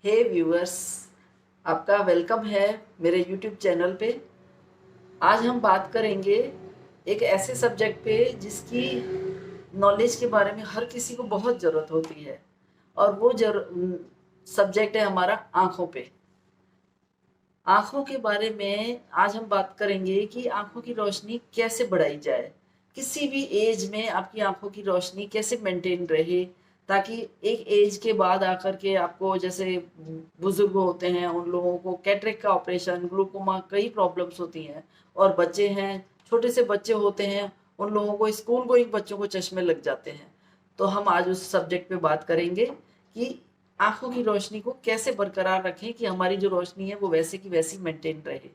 हे viewers, आपका welcome है मेरे यूट्यूब चैनल पे। आज हम बात करेंगे एक ऐसे सब्जेक्ट पे जिसकी नॉलेज के बारे में हर किसी को बहुत ज़रूरत होती है, और वो सब्जेक्ट है हमारा आँखों पे। आँखों के बारे में आज हम बात करेंगे कि आँखों की रोशनी कैसे बढ़ाई जाए। किसी भी एज में आपकी आँखों की रोशनी कैसे मेंटेन रहे, ताकि एक एज के बाद आकर के आपको, जैसे बुजुर्ग होते हैं उन लोगों को कैटरेक्ट का ऑपरेशन, ग्लूकोमा, कई प्रॉब्लम्स होती हैं। और बच्चे हैं, छोटे से बच्चे होते हैं, उन लोगों को, स्कूल गोइंग बच्चों को चश्मे लग जाते हैं। तो हम आज उस सब्जेक्ट पे बात करेंगे कि आंखों की रोशनी को कैसे बरकरार रखें कि हमारी जो रोशनी है वो वैसे की वैसी मेंटेन रहे।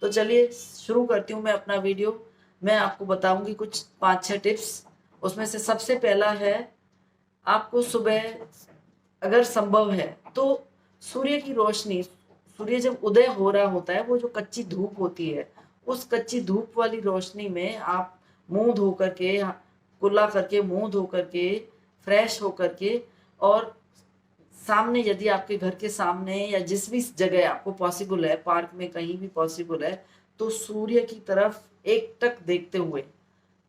तो चलिए शुरू करती हूँ मैं अपना वीडियो। मैं आपको बताऊंगी कुछ 5-6 टिप्स। उसमें से सबसे पहला है, आपको सुबह अगर संभव है तो सूर्य की रोशनी, सूर्य जब उदय हो रहा होता है, वो जो कच्ची धूप होती है, उस कच्ची धूप वाली रोशनी में आप मुंह धो करके, कुल्ला करके, मुंह धो करके, फ्रेश हो करके, और सामने, यदि आपके घर के सामने या जिस भी जगह आपको पॉसिबल है, पार्क में कहीं भी पॉसिबल है, तो सूर्य की तरफ एकटक देखते हुए,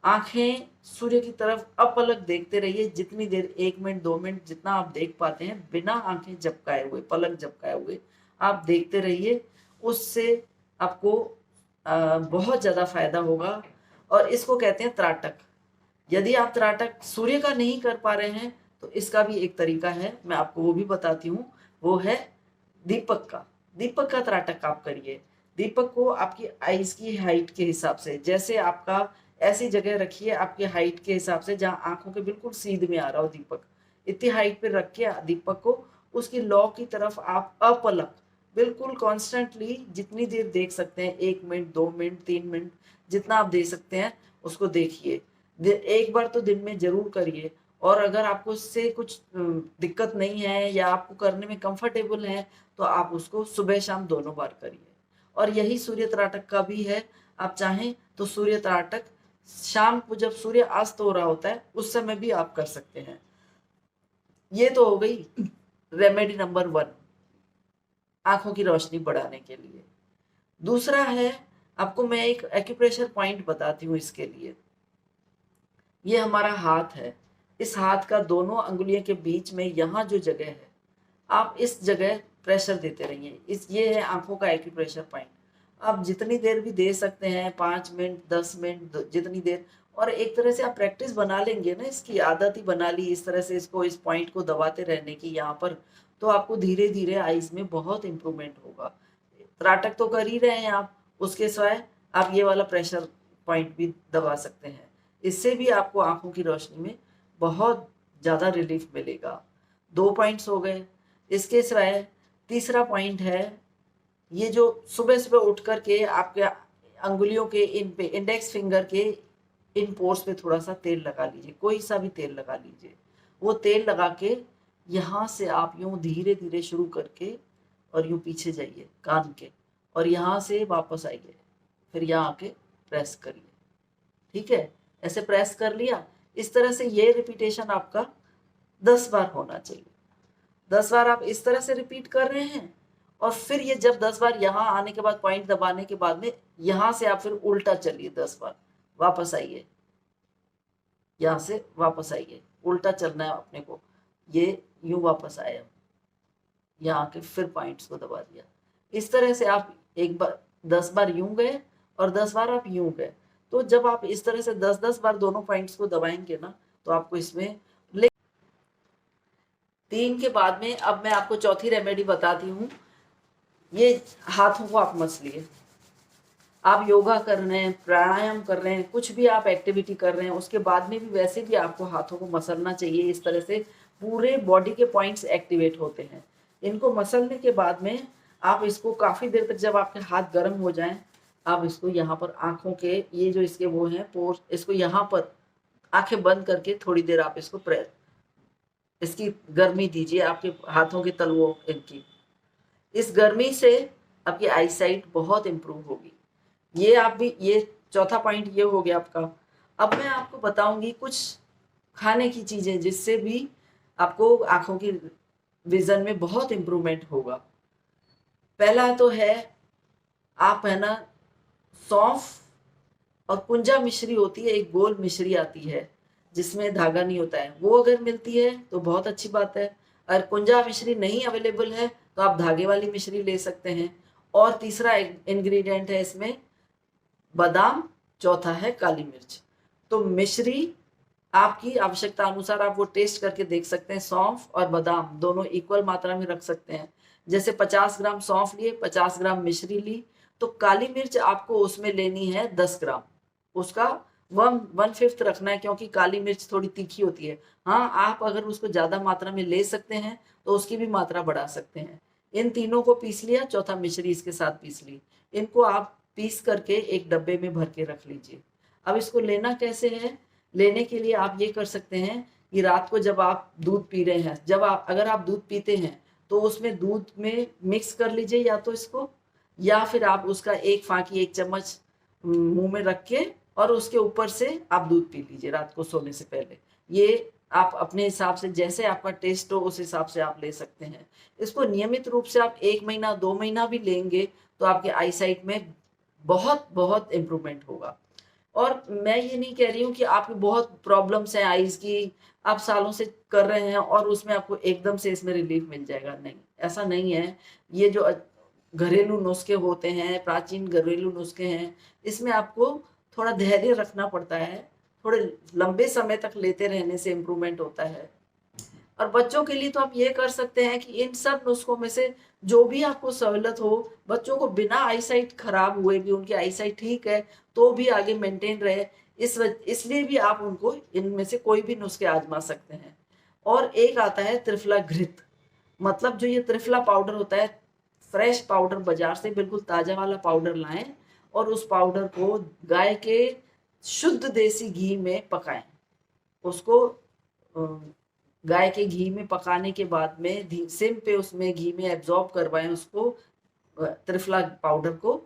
आंखें सूर्य की तरफ अपलक देखते रहिए। जितनी देर, 1 मिनट 2 मिनट, जितना आप देख पाते हैं, बिना आंखें झपकाए हुए, पलक झपकाए हुए आप देखते रहिए। उससे आपको बहुत ज्यादा फायदा होगा। और इसको कहते हैं त्राटक। यदि आप त्राटक सूर्य का नहीं कर पा रहे हैं तो इसका भी एक तरीका है, मैं आपको वो भी बताती हूँ। वो है दीपक का। दीपक का त्राटक आप करिए। दीपक को आपकी आईज की हाइट के हिसाब से, जैसे आपका, ऐसी जगह रखिए आपकी हाइट के हिसाब से जहां आंखों के बिल्कुल सीध में आ रहा हो दीपक। इतनी हाइट पे रख के दीपक को उसकी लौ की तरफ आप अपलक, बिल्कुल कॉन्स्टेंटली जितनी देर देख सकते हैं, 1 मिनट 2 मिनट 3 मिनट, जितना आप दे सकते हैं उसको देखिए। एक बार तो दिन में जरूर करिए। और अगर आपको इससे कुछ दिक्कत नहीं है या आपको करने में कंफर्टेबल है, तो आप उसको सुबह शाम दोनों बार करिए। और यही सूर्य त्राटक का भी है। आप चाहें तो सूर्य त्राटक शाम को जब सूर्य अस्त हो रहा होता है उस समय भी आप कर सकते हैं। ये तो हो गई रेमेडी नंबर 1, आंखों की रोशनी बढ़ाने के लिए। दूसरा है, आपको मैं एक एक्यूप्रेशर पॉइंट बताती हूँ इसके लिए। ये हमारा हाथ है। इस हाथ का दोनों अंगुलियों के बीच में यहाँ जो जगह है, आप इस जगह प्रेशर देते रहिए। ये है आंखों का एक्यूप्रेशर पॉइंट। आप जितनी देर भी दे सकते हैं, 5 मिनट 10 मिनट, जितनी देर। और एक तरह से आप प्रैक्टिस बना लेंगे ना, इसकी आदत ही बना ली इस तरह से, इसको, इस पॉइंट को दबाते रहने की यहाँ पर, तो आपको धीरे धीरे आईज में बहुत इंप्रूवमेंट होगा। त्राटक तो कर ही रहे हैं आप, उसके सिवाय आप ये वाला प्रेशर पॉइंट भी दबा सकते हैं। इससे भी आपको आंखों की रोशनी में बहुत ज़्यादा रिलीफ मिलेगा। 2 पॉइंट्स हो गए। इसके सिवाय तीसरा पॉइंट है, ये जो सुबह सुबह उठ करके आपके अंगुलियों के इन पे, इंडेक्स फिंगर के इन पोर्स पे थोड़ा सा तेल लगा लीजिए, कोई सा भी तेल लगा लीजिए। वो तेल लगा के यहाँ से आप यूं धीरे धीरे शुरू करके और यूं पीछे जाइए कान के, और यहाँ से वापस आइए, फिर यहाँ आके प्रेस करिए। ठीक है, ऐसे प्रेस कर लिया। इस तरह से ये रिपीटेशन आपका 10 बार होना चाहिए। 10 बार आप इस तरह से रिपीट कर रहे हैं, और फिर ये जब 10 बार यहाँ आने के बाद, पॉइंट दबाने के बाद में, यहाँ से आप फिर उल्टा चलिए 10 बार, वापस आइए, यहाँ से वापस आइए, उल्टा चलना है अपने को। ये यूं वापस आए, यहाँ आके फिर पॉइंट्स को दबा दिया। इस तरह से आप एक बार 10 बार यूं गए और 10 बार आप यूं गए। तो जब आप इस तरह से 10-10 बार दोनों पॉइंट्स को दबाएंगे ना, तो आपको इसमें 3 के बाद में, अब मैं आपको चौथी रेमेडी बताती हूँ। ये हाथों को आप मस लिए, आप योगा कर रहे हैं, प्राणायाम कर रहे हैं, कुछ भी आप एक्टिविटी कर रहे हैं, उसके बाद में भी वैसे भी आपको हाथों को मसलना चाहिए। इस तरह से पूरे बॉडी के पॉइंट्स एक्टिवेट होते हैं। इनको मसलने के बाद में आप इसको काफ़ी देर तक, जब आपके हाथ गर्म हो जाएं, आप इसको यहाँ पर आँखों के, ये जो इसके वो हैं पोर्स, इसको यहाँ पर आंखें बंद करके थोड़ी देर आप इसको प्रेस, इसकी गर्मी दीजिए आपके हाथों के तलवों इनकी। इस गर्मी से आपकी आईसाइट बहुत इंप्रूव होगी। ये आप भी, ये चौथा पॉइंट ये हो गया आपका। अब मैं आपको बताऊंगी कुछ खाने की चीजें जिससे भी आपको आंखों की विजन में बहुत इम्प्रूवमेंट होगा। पहला तो है, आप है ना, सौंफ और कुंजा मिश्री होती है, एक गोल मिश्री आती है जिसमें धागा नहीं होता है, वो अगर मिलती है तो बहुत अच्छी बात है। अगर कुंजा मिश्री नहीं अवेलेबल है तो आप धागे वाली मिश्री ले सकते हैं। और तीसरा इंग्रेडिएंट है इसमें बादाम, चौथा है काली मिर्च। तो मिश्री आपकी आवश्यकता अनुसार आप वो टेस्ट करके देख सकते हैं। सौंफ और बादाम दोनों इक्वल मात्रा में रख सकते हैं। जैसे 50 ग्राम सौंफ लिए, 50 ग्राम मिश्री ली, तो काली मिर्च आपको उसमें लेनी है 10 ग्राम। उसका 1/5 रखना है, क्योंकि काली मिर्च थोड़ी तीखी होती है। हाँ, आप अगर उसको ज्यादा मात्रा में ले सकते हैं तो उसकी भी मात्रा बढ़ा सकते हैं। इन तीनों को पीस लिया, चौथा मिश्री इसके साथ पीस ली। इनको आप पीस करके एक डब्बे में भर के रख लीजिए। अब इसको लेना कैसे है? लेने के लिए आप ये कर सकते हैं कि रात को जब आप दूध पी रहे हैं, अगर आप दूध पीते हैं तो उसमें दूध में मिक्स कर लीजिए या तो इसको, या फिर आप उसका एक फाँकी 1 चम्मच मुंह में रख के और उसके ऊपर से आप दूध पी लीजिए रात को सोने से पहले। ये आप अपने हिसाब से, जैसे आपका टेस्ट हो उस हिसाब से आप ले सकते हैं। इसको नियमित रूप से आप 1 महीना 2 महीना भी लेंगे तो आपके आई साइट में बहुत बहुत इम्प्रूवमेंट होगा। और मैं ये नहीं कह रही हूँ कि आपको बहुत प्रॉब्लम्स हैं आईज की, आप सालों से कर रहे हैं और उसमें आपको एकदम से इसमें रिलीफ मिल जाएगा, नहीं, ऐसा नहीं है। ये जो घरेलू नुस्खे होते हैं, प्राचीन घरेलू नुस्खे हैं, इसमें आपको थोड़ा धैर्य रखना पड़ता है, थोड़े लंबे समय तक लेते रहने से इम्प्रूवमेंट होता है। और बच्चों के लिए तो आप ये कर सकते हैं कि इन सब नुस्खों में से जो भी आपको सहूलत हो, बच्चों को बिना आईसाइट खराब हुए भी, उनकी आईसाइट ठीक है तो भी आगे मेंटेन रहे, इसलिए भी आप उनको इनमें से कोई भी नुस्खे आजमा सकते हैं। और एक आता है त्रिफला घृत, मतलब जो ये त्रिफला पाउडर होता है, फ्रेश पाउडर बाजार से बिल्कुल ताजा वाला पाउडर लाएं और उस पाउडर को गाय के शुद्ध देसी घी में पकाएं। उसको गाय के घी में पकाने के बाद में सिम पे उसमें घी में एब्जॉर्ब करवाएं उसको, त्रिफला पाउडर को।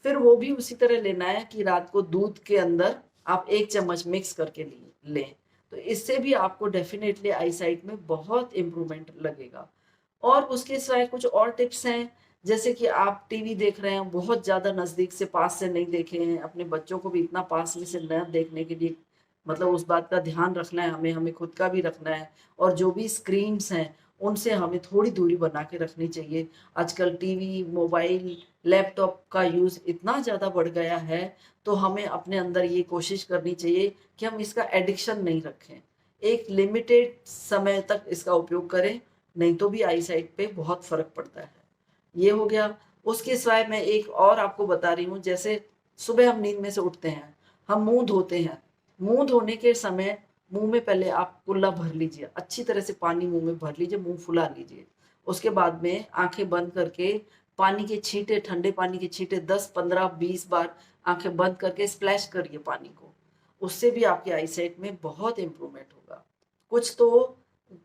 फिर वो भी उसी तरह लेना है कि रात को दूध के अंदर आप 1 चम्मच मिक्स करके लें, तो इससे भी आपको डेफिनेटली आई साइट में बहुत इम्प्रूवमेंट लगेगा। और उसके सिवाय कुछ और टिप्स हैं, जैसे कि आप टीवी देख रहे हैं, बहुत ज़्यादा नज़दीक से पास से नहीं देखे हैं, अपने बच्चों को भी इतना पास में से न देखने के लिए, मतलब उस बात का ध्यान रखना है हमें, हमें खुद का भी रखना है। और जो भी स्क्रीन्स हैं उनसे हमें थोड़ी दूरी बना के रखनी चाहिए। आजकल टीवी, मोबाइल, लैपटॉप का यूज़ इतना ज़्यादा बढ़ गया है, तो हमें अपने अंदर ये कोशिश करनी चाहिए कि हम इसका एडिक्शन नहीं रखें, एक लिमिटेड समय तक इसका उपयोग करें, नहीं तो भी आई साइट पे बहुत फर्क पड़ता है। ये हो गया। उसके सिवाय मैं एक और आपको बता रही हूँ, जैसे सुबह हम नींद में से उठते हैं, हम मुंह धोते हैं, मुंह धोने के समय मुंह में पहले आप कुल्ला भर लीजिए, अच्छी तरह से पानी मुंह में भर लीजिए, मुंह फुला लीजिए। उसके बाद में आंखें बंद करके पानी के छींटे, ठंडे पानी के छींटे 10 15 20 बार आंखें बंद करके स्प्लैश करिए पानी को। उससे भी आपकी आई साइट में बहुत इम्प्रूवमेंट होगा। कुछ तो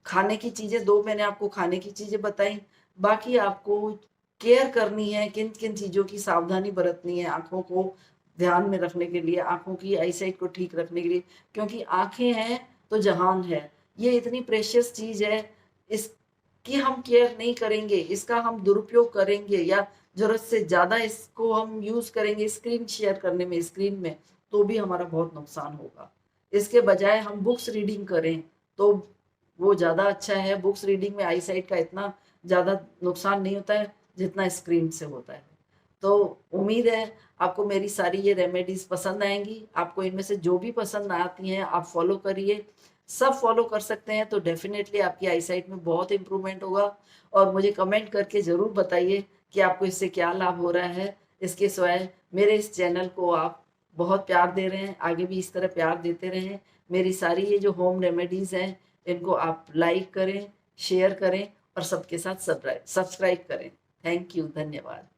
खाने की चीज़ें, 2 मैंने आपको खाने की चीज़ें बताई, बाकी आपको केयर करनी है, किन किन चीज़ों की सावधानी बरतनी है आँखों को ध्यान में रखने के लिए, आँखों की आई साइट को ठीक रखने के लिए, क्योंकि आँखें हैं तो जहान है। ये इतनी प्रेशियस चीज़ है, इसकी हम केयर नहीं करेंगे, इसका हम दुरुपयोग करेंगे या ज़रूरत से ज़्यादा इसको हम यूज़ करेंगे स्क्रीन शेयर करने में, स्क्रीन में, तो भी हमारा बहुत नुकसान होगा। इसके बजाय हम बुक्स रीडिंग करें तो वो ज़्यादा अच्छा है। बुक्स रीडिंग में आई साइट का इतना ज़्यादा नुकसान नहीं होता है जितना स्क्रीन से होता है। तो उम्मीद है आपको मेरी सारी ये रेमेडीज पसंद आएंगी। आपको इनमें से जो भी पसंद आती हैं आप फॉलो करिए, सब फॉलो कर सकते हैं तो डेफिनेटली आपकी आई साइट में बहुत इम्प्रूवमेंट होगा। और मुझे कमेंट करके ज़रूर बताइए कि आपको इससे क्या लाभ हो रहा है। इसके सिवाय मेरे इस चैनल को आप बहुत प्यार दे रहे हैं, आगे भी इस तरह प्यार देते रहें। मेरी सारी ये जो होम रेमेडीज़ हैं इनको आप लाइक करें, शेयर करें और सबके साथ सब्सक्राइब करें। थैंक यू, धन्यवाद।